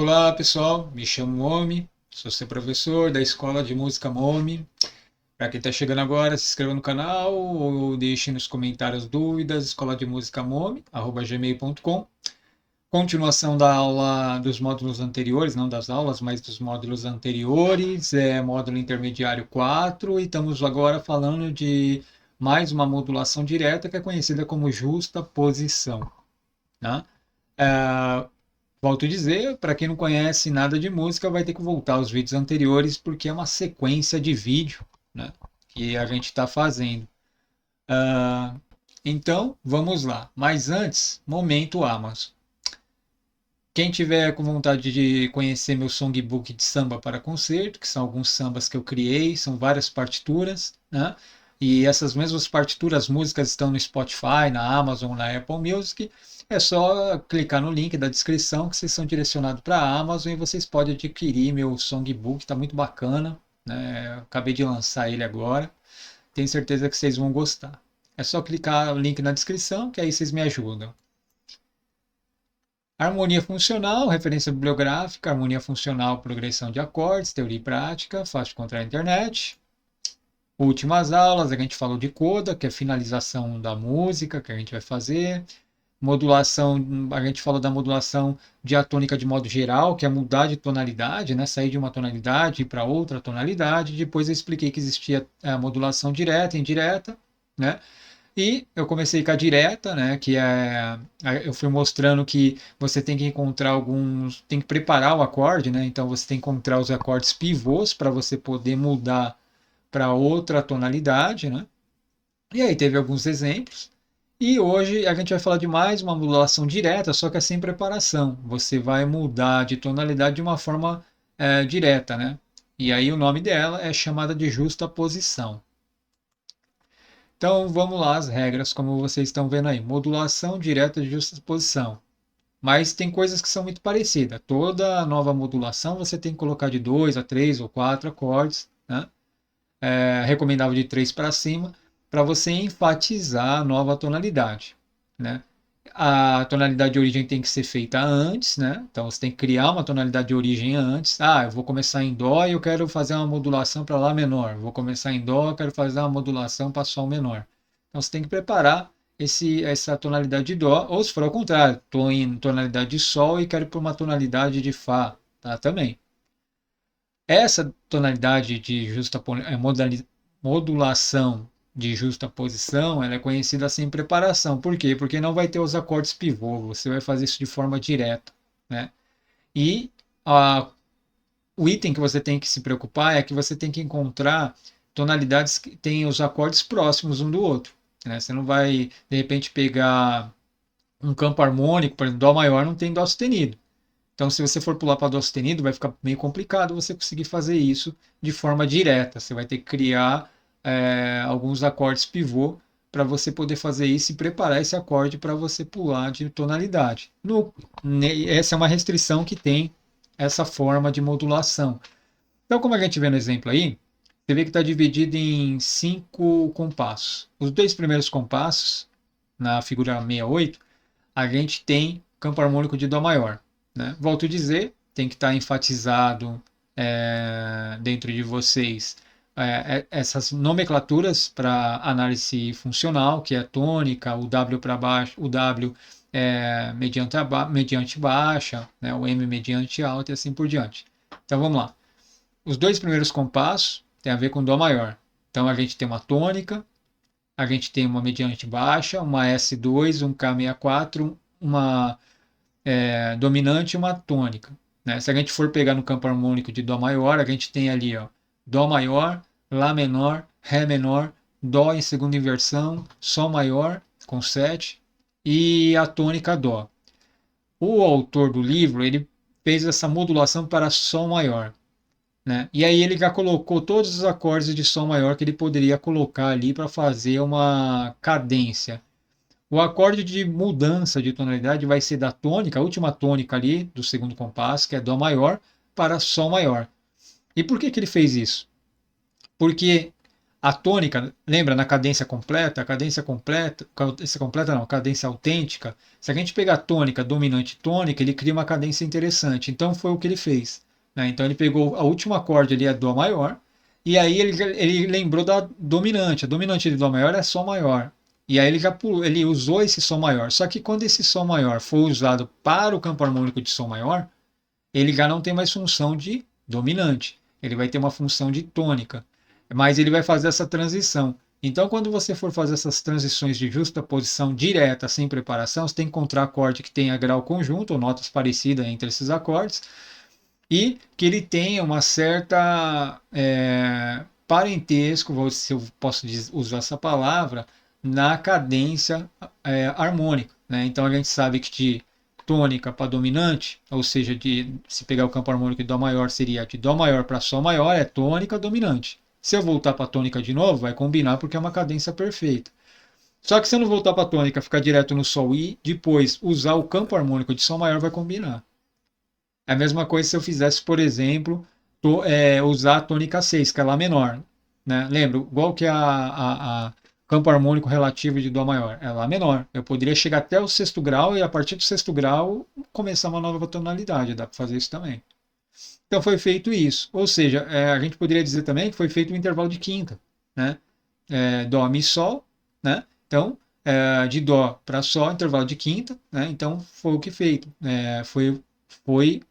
Olá pessoal, me chamo Momi, sou seu professor da Escola de Música Momi. Para quem está chegando agora, se inscreva no canal ou deixe nos comentários dúvidas, escola de música Momi, @gmail.com. Continuação da aula dos módulos anteriores, não das aulas, mas dos módulos anteriores, módulo intermediário 4, e estamos agora falando de mais uma modulação direta que é conhecida como justa posição, né? É, Volto a dizer, para quem não conhece nada de música, vai ter que voltar aos vídeos anteriores, porque é uma sequência de vídeo, né, que a gente está fazendo. Ah, então, vamos lá. Mas antes, momento Amazon. Quem tiver com vontade de conhecer meu songbook de samba para concerto, que são alguns sambas que eu criei, são várias partituras, né? E essas mesmas partituras, músicas estão no Spotify, na Amazon, na Apple Music. É só clicar no link da descrição que vocês são direcionados para a Amazon e vocês podem adquirir meu songbook, está muito bacana, né? Eu acabei de lançar ele agora. Tenho certeza que vocês vão gostar. É só clicar no link na descrição que aí vocês me ajudam. Harmonia funcional, referência bibliográfica, harmonia funcional, progressão de acordes, teoria e prática, fácil de encontrar na internet. Últimas aulas, a gente falou de coda, que é a finalização da música que a gente vai fazer. Modulação, a gente falou da modulação diatônica de modo geral, que é mudar de tonalidade, né? Sair de uma tonalidade para outra tonalidade. Depois eu expliquei que existia a modulação direta e indireta, né? E eu comecei com a direta, né, que é eu fui mostrando que você tem que encontrar alguns, tem que preparar o acorde, né? Então você tem que encontrar os acordes pivôs para você poder mudar para outra tonalidade, né? E aí teve alguns exemplos. E hoje a gente vai falar de mais uma modulação direta, só que é sem preparação. Você vai mudar de tonalidade de uma forma direta, né? E aí o nome dela é chamada de justa posição. Então vamos lá, as regras, como vocês estão vendo aí. Modulação direta de justaposição. Mas tem coisas que são muito parecidas. Toda nova modulação você tem que colocar de 2 a 3 ou 4 acordes, né? Recomendável de 3 para cima, para você enfatizar a nova tonalidade, né? A tonalidade de origem tem que ser feita antes, né? Então você tem que criar uma tonalidade de origem antes. Ah, eu vou começar em dó e eu quero fazer uma modulação para lá menor. Vou começar em dó, eu quero fazer uma modulação para sol menor. Então você tem que preparar essa tonalidade de dó, ou se for ao contrário, estou em tonalidade de sol e quero ir para uma tonalidade de fá, tá? Também. Essa tonalidade de modulação de justa posição, ela é conhecida sem preparação. Por quê? Porque não vai ter os acordes pivô, você vai fazer isso de forma direta, né? E a, o item que você tem que se preocupar é que você tem que encontrar tonalidades que têm os acordes próximos um do outro, né? Você não vai, de repente, pegar um campo harmônico, por exemplo, dó maior não tem dó sustenido. Então, se você for pular para dó sustenido, vai ficar meio complicado você conseguir fazer isso de forma direta. Você vai ter que criar alguns acordes pivô para você poder fazer isso e preparar esse acorde para você pular de tonalidade. Essa é uma restrição que tem essa forma de modulação. Então, como a gente vê no exemplo aí, você vê que está dividido em 5 compassos. Os dois primeiros compassos, na figura 68, a gente tem campo harmônico de dó maior, né? Volto a dizer, tem que estar enfatizado dentro de vocês essas nomenclaturas para análise funcional, que é a tônica, o W para baixo, o W mediante baixa, né? O M mediante alta e assim por diante. Então vamos lá. Os dois primeiros compassos têm a ver com dó maior. Então a gente tem uma tônica, a gente tem uma mediante baixa, uma S2, um K64, uma dominante e uma tônica, né? Se a gente for pegar no campo harmônico de Dó maior, a gente tem ali, ó, Dó maior, Lá menor, Ré menor, Dó em segunda inversão, Sol maior com 7 e a tônica Dó. O autor do livro, ele fez essa modulação para Sol maior, né? E aí ele já colocou todos os acordes de Sol maior que ele poderia colocar ali para fazer uma cadência. O acorde de mudança de tonalidade vai ser da tônica, a última tônica ali do segundo compasso, que é Dó maior, para Sol maior. E por que ele fez isso? Porque a tônica, lembra na cadência completa não, cadência autêntica, se a gente pegar tônica, dominante e tônica, ele cria uma cadência interessante. Então foi o que ele fez, né? Então ele pegou a última acorde ali, é Dó maior, e aí ele lembrou da dominante. A dominante de Dó maior é Sol maior. E aí ele já pulou, ele usou esse Sol maior. Só que quando esse Sol maior for usado para o campo harmônico de Sol maior, ele já não tem mais função de dominante. Ele vai ter uma função de tônica. Mas ele vai fazer essa transição. Então, quando você for fazer essas transições de justa posição direta, sem preparação, você tem que encontrar acorde que tenha grau conjunto, ou notas parecidas entre esses acordes, e que ele tenha uma certa parentesco, se eu posso usar essa palavra, na cadência harmônica. Né? Então, a gente sabe que de tônica para dominante, ou seja, se pegar o campo harmônico de Dó maior, seria de Dó maior para Sol maior, é tônica dominante. Se eu voltar para tônica de novo, vai combinar porque é uma cadência perfeita. Só que se eu não voltar para tônica, ficar direto no Sol e depois usar o campo harmônico de Sol maior, vai combinar. É a mesma coisa se eu fizesse, por exemplo, usar a tônica 6, que é Lá menor. Né? Lembra, igual que a campo harmônico relativo de Dó maior, é Lá menor. Eu poderia chegar até o sexto grau e a partir do sexto grau começar uma nova tonalidade, dá para fazer isso também. Então foi feito isso. Ou seja, a gente poderia dizer também que foi feito um intervalo de quinta. Né? Dó, Mi, Sol. Né? Então, de Dó para Sol, intervalo de quinta. Né? Então foi o que feito. Foi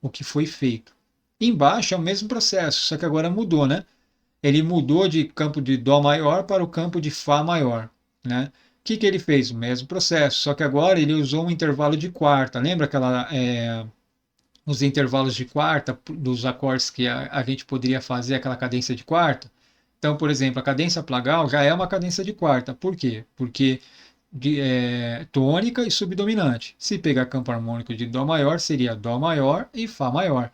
o que foi feito. Embaixo é o mesmo processo, só que agora mudou, né? Ele mudou de campo de Dó maior para o campo de Fá maior, né? O que ele fez? O mesmo processo, só que agora ele usou um intervalo de quarta. Lembra os intervalos de quarta dos acordes que a gente poderia fazer aquela cadência de quarta? Então, por exemplo, a cadência plagal já é uma cadência de quarta. Por quê? Porque tônica e subdominante. Se pegar campo harmônico de Dó maior, seria Dó maior e Fá maior.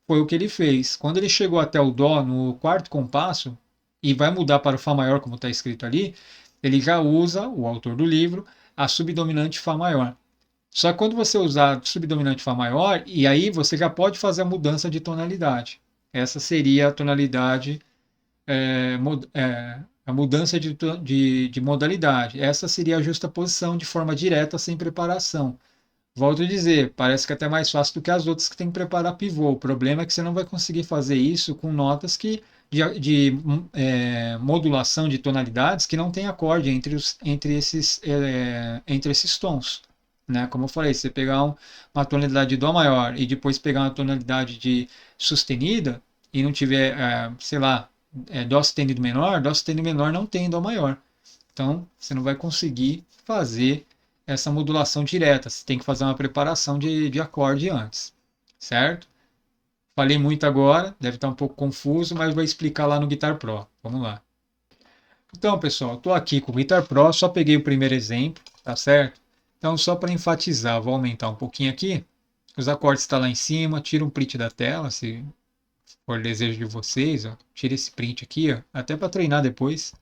Foi o que ele fez. Quando ele chegou até o Dó no quarto compasso, e vai mudar para o Fá maior, como está escrito ali, ele já usa, o autor do livro, a subdominante Fá maior. Só que quando você usar subdominante Fá maior, e aí você já pode fazer a mudança de tonalidade. Essa seria a tonalidade, a mudança de modalidade. Essa seria a justaposição de forma direta, sem preparação. Volto a dizer, parece que é até mais fácil do que as outras que tem que preparar pivô. O problema é que você não vai conseguir fazer isso com notas de modulação de tonalidades que não tem acorde entre esses tons. Né? Como eu falei, se você pegar uma tonalidade de Dó maior e depois pegar uma tonalidade de sustenida e não tiver, sei lá, Dó sustenido menor não tem Dó maior. Então, você não vai conseguir fazer essa modulação direta. Você tem que fazer uma preparação de acorde antes, certo? Falei muito agora, deve estar um pouco confuso, mas vou explicar lá no Guitar Pro. Vamos lá. Então, pessoal, estou aqui com o Guitar Pro, só peguei o primeiro exemplo, tá certo? Então, só para enfatizar, vou aumentar um pouquinho aqui. Os acordes estão lá em cima, tira um print da tela, se for desejo de vocês. Ó. Tira esse print aqui, ó, até para treinar depois.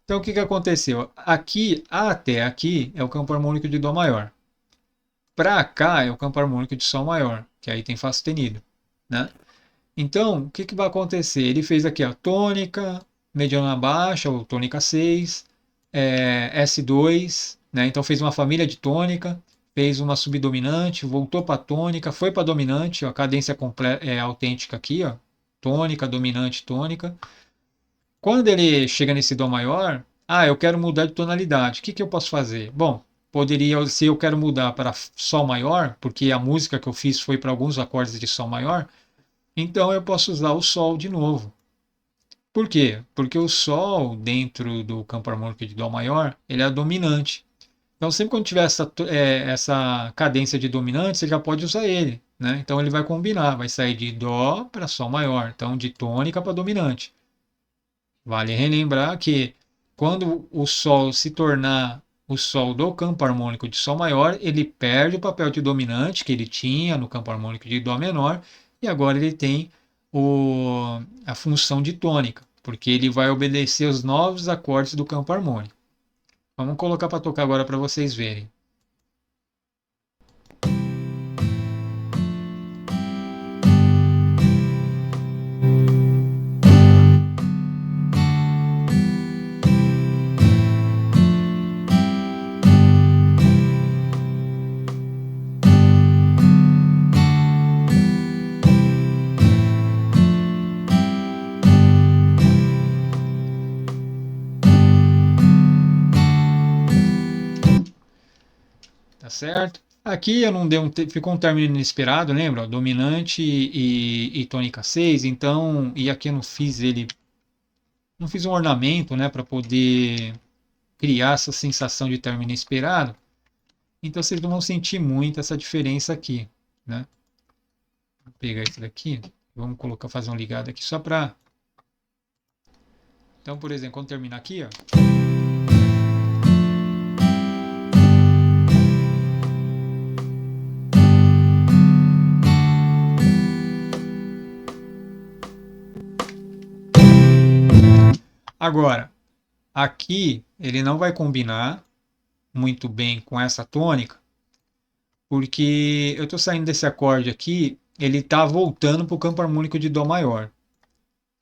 Então, o que aconteceu? Aqui, até aqui, é o campo harmônico de Dó maior. Para cá é o campo harmônico de Sol maior, que aí tem Fá sustenido. Né? Então, o que vai acontecer? Ele fez aqui a tônica, mediana baixa, ou tônica 6, S2, né? Então fez uma família de tônica, fez uma subdominante, voltou para tônica, foi para dominante, ó, a cadência autêntica aqui, ó, tônica, dominante, tônica. Quando ele chega nesse Dó maior, eu quero mudar de tonalidade. O que eu posso fazer? Bom, poderia, se eu quero mudar para Sol maior, porque a música que eu fiz foi para alguns acordes de Sol maior, então eu posso usar o Sol de novo. Por quê? Porque o Sol, dentro do campo harmônico de Dó maior, ele é dominante. Então, sempre quando tiver essa cadência de dominante, você já pode usar ele. Né? Então, ele vai combinar, vai sair de Dó para Sol maior, então de tônica para dominante. Vale relembrar que quando o Sol se tornar o Sol do campo harmônico de Sol maior, ele perde o papel de dominante que ele tinha no campo harmônico de Dó menor, e agora ele tem a função de tônica, porque ele vai obedecer os novos acordes do campo harmônico. Vamos colocar para tocar agora para vocês verem. certo? Aqui eu não dei ficou um término inesperado, lembra? Ó, dominante e tônica 6, então, e aqui eu não fiz um ornamento, né, para poder criar essa sensação de término inesperado. Então vocês não vão sentir muito essa diferença aqui, né? Vou pegar esse daqui, vamos colocar, fazer um ligado aqui só para. Então, por exemplo, quando terminar aqui, ó. Agora, aqui ele não vai combinar muito bem com essa tônica, porque eu estou saindo desse acorde aqui, ele está voltando para o campo harmônico de Dó maior.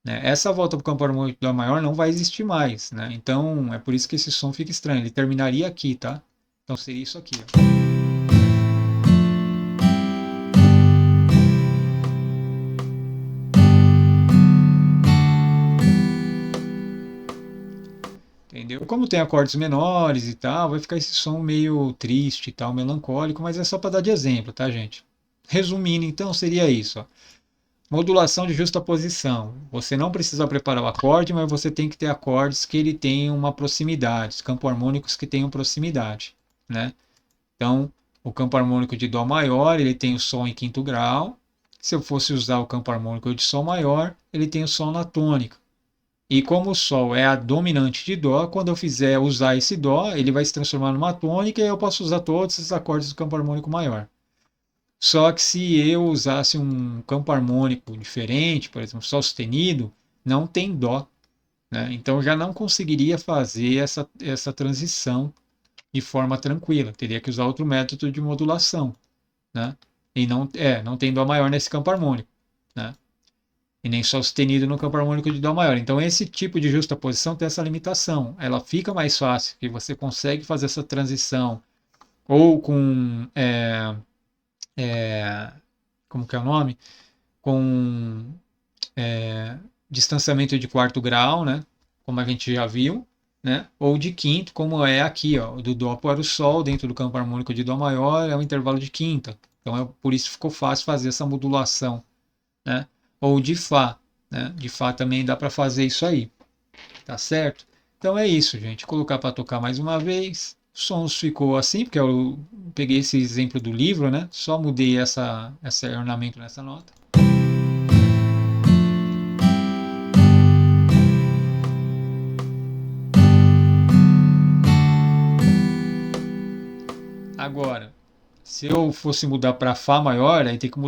Né? Essa volta para o campo harmônico de Dó maior não vai existir mais. Né? Então, é por isso que esse som fica estranho. Ele terminaria aqui, tá? Então, seria isso aqui. Ó. Entendeu? Como tem acordes menores e tal, vai ficar esse som meio triste e tal, melancólico, mas é só para dar de exemplo, tá, gente? Resumindo, então, seria isso. Ó. Modulação de justa posição. Você não precisa preparar o acorde, mas você tem que ter acordes que ele tenham uma proximidade, campos harmônicos que tenham proximidade, né? Então, o campo harmônico de Dó maior, ele tem o Sol em quinto grau. Se eu fosse usar o campo harmônico de Sol maior, ele tem o Sol na tônica. E como o Sol é a dominante de Dó, quando eu fizer usar esse Dó, ele vai se transformar numa tônica e eu posso usar todos esses acordes do campo harmônico maior. Só que se eu usasse um campo harmônico diferente, por exemplo, Sol sustenido, não tem Dó. Né? Então eu já não conseguiria fazer essa transição de forma tranquila. Teria que usar outro método de modulação. Né? E não tem Dó maior nesse campo harmônico. Né? E nem Sol sustenido no campo harmônico de Dó maior. Então, esse tipo de justaposição tem essa limitação. Ela fica mais fácil, que você consegue fazer essa transição ou com. Como que é o nome? Com distanciamento de quarto grau, né? Como a gente já viu. Né? Ou de quinto, como é aqui, ó, do Dó para o Sol, dentro do campo harmônico de Dó maior, é um intervalo de quinta. Então, por isso ficou fácil fazer essa modulação. Né? Ou de Fá. Né? De Fá também dá para fazer isso aí. Tá certo? Então é isso, gente. Colocar para tocar mais uma vez. O som ficou assim, porque eu peguei esse exemplo do livro, né? Só mudei esse ornamento nessa nota. Agora, se eu fosse mudar para Fá maior, aí tem que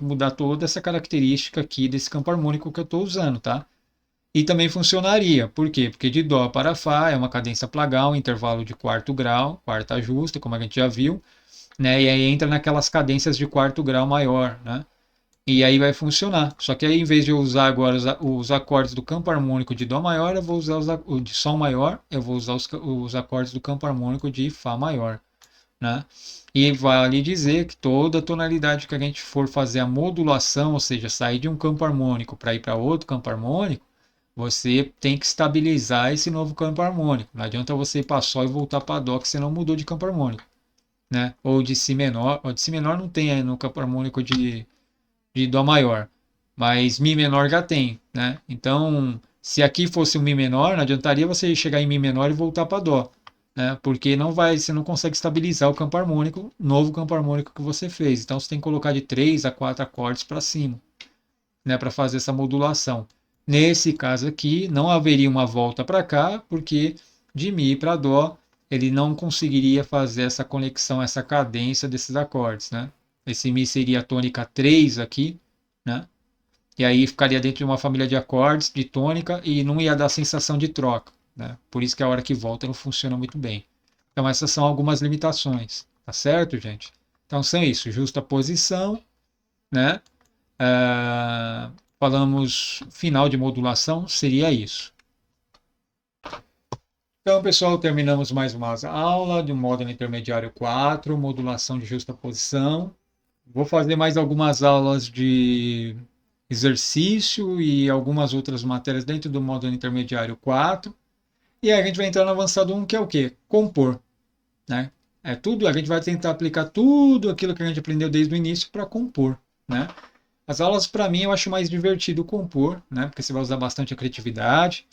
mudar toda essa característica aqui desse campo harmônico que eu estou usando, tá? E também funcionaria. Por quê? Porque de Dó para Fá é uma cadência plagal, intervalo de quarto grau, quarta justa, como a gente já viu, né? E aí entra naquelas cadências de quarto grau maior, né? E aí vai funcionar. Só que aí, em vez de eu usar agora os acordes do campo harmônico de Dó maior, eu vou usar o de Sol maior, eu vou usar os acordes do campo harmônico de Fá maior, né? E vale dizer que toda tonalidade que a gente for fazer a modulação, ou seja, sair de um campo harmônico para ir para outro campo harmônico, você tem que estabilizar esse novo campo harmônico. Não adianta você ir para Sol e voltar para Dó, que você não mudou de campo harmônico. Né? Ou de Si menor. Ou de Si menor não tem no campo harmônico de Dó maior. Mas Mi menor já tem. Né? Então, se aqui fosse um Mi menor, não adiantaria você chegar em Mi menor e voltar para Dó. Né? Porque você não consegue estabilizar o campo harmônico, novo campo harmônico que você fez. Então você tem que colocar de 3 a 4 acordes para cima, né, para fazer essa modulação. Nesse caso aqui, não haveria uma volta para cá, porque de Mi para Dó, ele não conseguiria fazer essa conexão, essa cadência desses acordes. Né? Esse Mi seria a tônica 3 aqui, né? E aí ficaria dentro de uma família de acordes, de tônica, e não ia dar sensação de troca. Né? Por isso que a hora que volta não funciona muito bem. Então essas são algumas limitações. Tá certo, gente? Então são isso, justa posição, né? Falamos final de modulação, seria isso. Então, pessoal, terminamos mais uma aula de módulo intermediário 4, modulação de justa posição. Vou fazer mais algumas aulas de exercício e algumas outras matérias dentro do módulo intermediário 4. E aí a gente vai entrar no avançado 1, que é o quê? Compor. Né? tudo, a gente vai tentar aplicar tudo aquilo que a gente aprendeu desde o início para compor, né? As aulas, para mim, eu acho mais divertido compor, né? Porque você vai usar bastante a criatividade.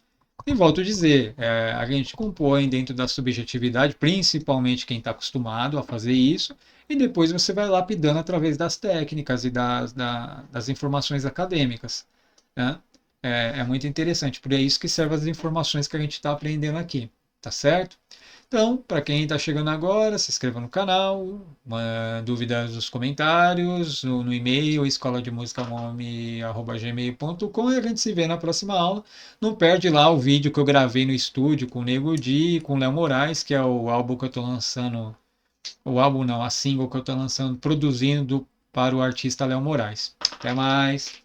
E volto a dizer, a gente compõe dentro da subjetividade, principalmente quem está acostumado a fazer isso, e depois você vai lapidando através das técnicas e das informações acadêmicas, né? É muito interessante, por isso que servem as informações que a gente está aprendendo aqui, tá certo? Então, para quem está chegando agora, se inscreva no canal, dúvidas nos comentários, no e-mail escolademusicamome@gmail.com e a gente se vê na próxima aula. Não perde lá o vídeo que eu gravei no estúdio com o Nego Di e com o Léo Moraes, que é o álbum que eu estou lançando, o álbum não, a single que eu estou lançando, produzindo para o artista Léo Moraes. Até mais!